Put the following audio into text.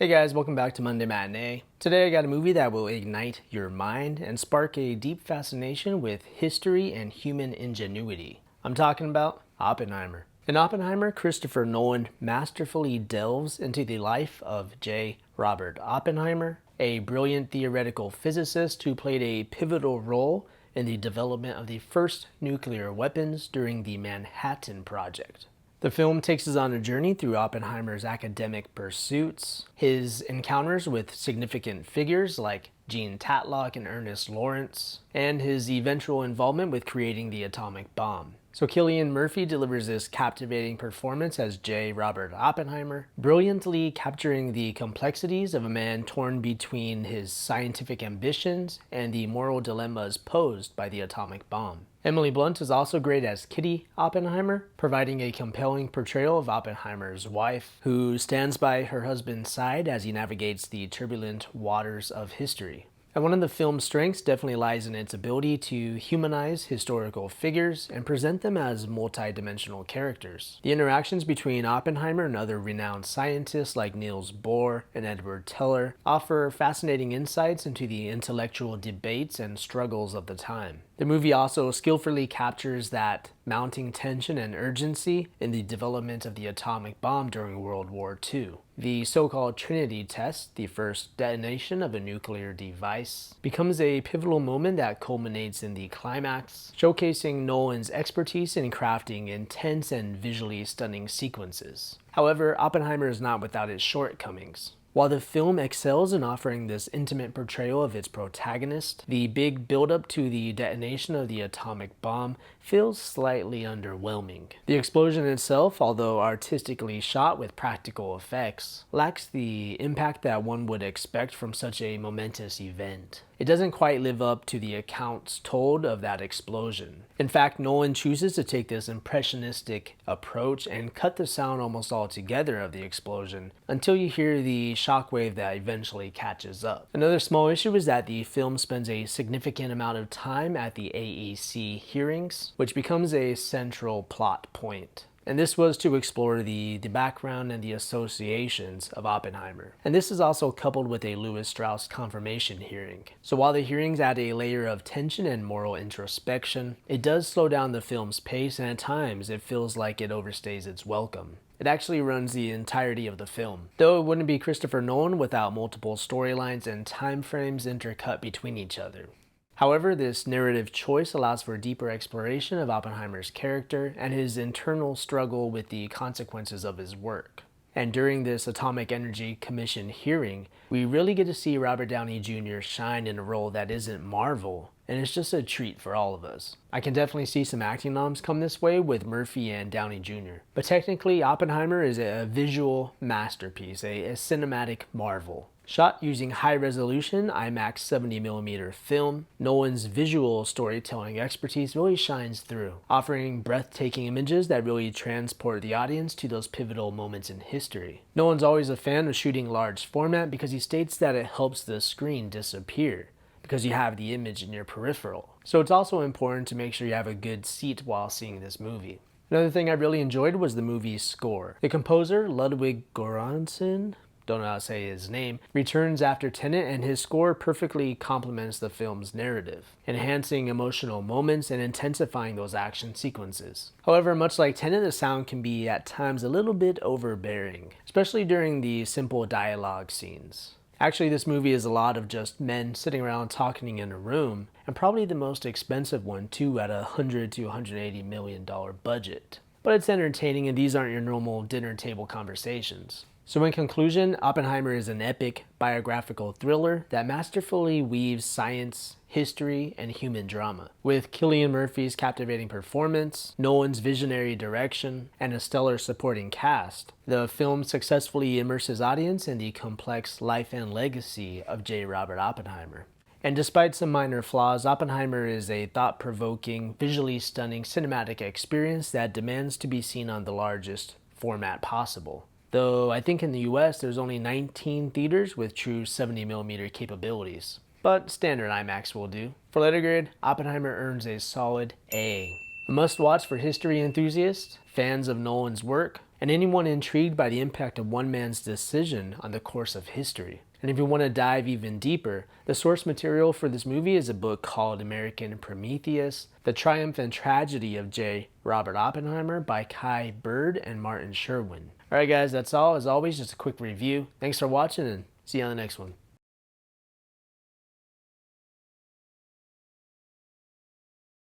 Hey guys, welcome back to Monday Matinee. Today I got a movie that will ignite your mind and spark a deep fascination with history and human ingenuity. I'm talking about Oppenheimer. In Oppenheimer, Christopher Nolan masterfully delves into the life of J. Robert Oppenheimer, a brilliant theoretical physicist who played a pivotal role in the development of the first nuclear weapons during the Manhattan Project. The film takes us on a journey through Oppenheimer's academic pursuits, his encounters with significant figures like Jean Tatlock and Ernest Lawrence, and his eventual involvement with creating the atomic bomb. So Cillian Murphy delivers this captivating performance as J. Robert Oppenheimer, brilliantly capturing the complexities of a man torn between his scientific ambitions and the moral dilemmas posed by the atomic bomb. Emily Blunt is also great as Kitty Oppenheimer, providing a compelling portrayal of Oppenheimer's wife, who stands by her husband's side as he navigates the turbulent waters of history. And one of the film's strengths definitely lies in its ability to humanize historical figures and present them as multi-dimensional characters. The interactions between Oppenheimer and other renowned scientists like Niels Bohr and Edward Teller offer fascinating insights into the intellectual debates and struggles of the time. The movie also skillfully captures that mounting tension and urgency in the development of the atomic bomb during World War II. The so-called Trinity test, the first detonation of a nuclear device, becomes a pivotal moment that culminates in the climax, showcasing Nolan's expertise in crafting intense and visually stunning sequences. However, Oppenheimer is not without its shortcomings. While the film excels in offering this intimate portrayal of its protagonist, the big build-up to the detonation of the atomic bomb feels slightly underwhelming. The explosion itself, although artistically shot with practical effects, lacks the impact that one would expect from such a momentous event. It doesn't quite live up to the accounts told of that explosion. In fact, Nolan chooses to take this impressionistic approach and cut the sound almost altogether of the explosion until you hear the shockwave that eventually catches up. Another small issue is that the film spends a significant amount of time at the AEC hearings, which becomes a central plot point. And this was to explore the background and the associations of Oppenheimer. And this is also coupled with a Lewis Strauss confirmation hearing. So while the hearings add a layer of tension and moral introspection, it does slow down the film's pace, and at times it feels like it overstays its welcome. It actually runs the entirety of the film, though it wouldn't be Christopher Nolan without multiple storylines and time frames intercut between each other. However, this narrative choice allows for deeper exploration of Oppenheimer's character and his internal struggle with the consequences of his work. And during this Atomic Energy Commission hearing, we really get to see Robert Downey Jr. shine in a role that isn't Marvel, and it's just a treat for all of us. I can definitely see some acting noms come this way with Murphy and Downey Jr. But technically, Oppenheimer is a visual masterpiece, a cinematic marvel. Shot using high-resolution IMAX 70mm film, Nolan's visual storytelling expertise really shines through, offering breathtaking images that really transport the audience to those pivotal moments in history. Nolan's always a fan of shooting large format because he states that it helps the screen disappear, because you have the image in your peripheral. So it's also important to make sure you have a good seat while seeing this movie. Another thing I really enjoyed was the movie's score. The composer, Ludwig Göransson, don't know how to say his name, returns after Tenet, and his score perfectly complements the film's narrative, enhancing emotional moments and intensifying those action sequences. However, much like Tenet, the sound can be at times a little bit overbearing, especially during the simple dialogue scenes. Actually, this movie is a lot of just men sitting around talking in a room, and probably the most expensive one too at $100 to $180 million budget. But it's entertaining, and these aren't your normal dinner table conversations. So in conclusion, Oppenheimer is an epic biographical thriller that masterfully weaves science, history, and human drama. With Cillian Murphy's captivating performance, Nolan's visionary direction, and a stellar supporting cast, the film successfully immerses audience in the complex life and legacy of J. Robert Oppenheimer. And despite some minor flaws, Oppenheimer is a thought-provoking, visually stunning cinematic experience that demands to be seen on the largest format possible. Though I think in the US there's only 19 theaters with true 70mm capabilities. But standard IMAX will do. For letter grade, Oppenheimer earns a solid A. A must-watch for history enthusiasts, fans of Nolan's work, and anyone intrigued by the impact of one man's decision on the course of history. And if you want to dive even deeper, the source material for this movie is a book called American Prometheus, The Triumph and Tragedy of J. Robert Oppenheimer by Kai Bird and Martin Sherwin. Alright guys, that's all. As always, just a quick review. Thanks for watching and see you on the next one.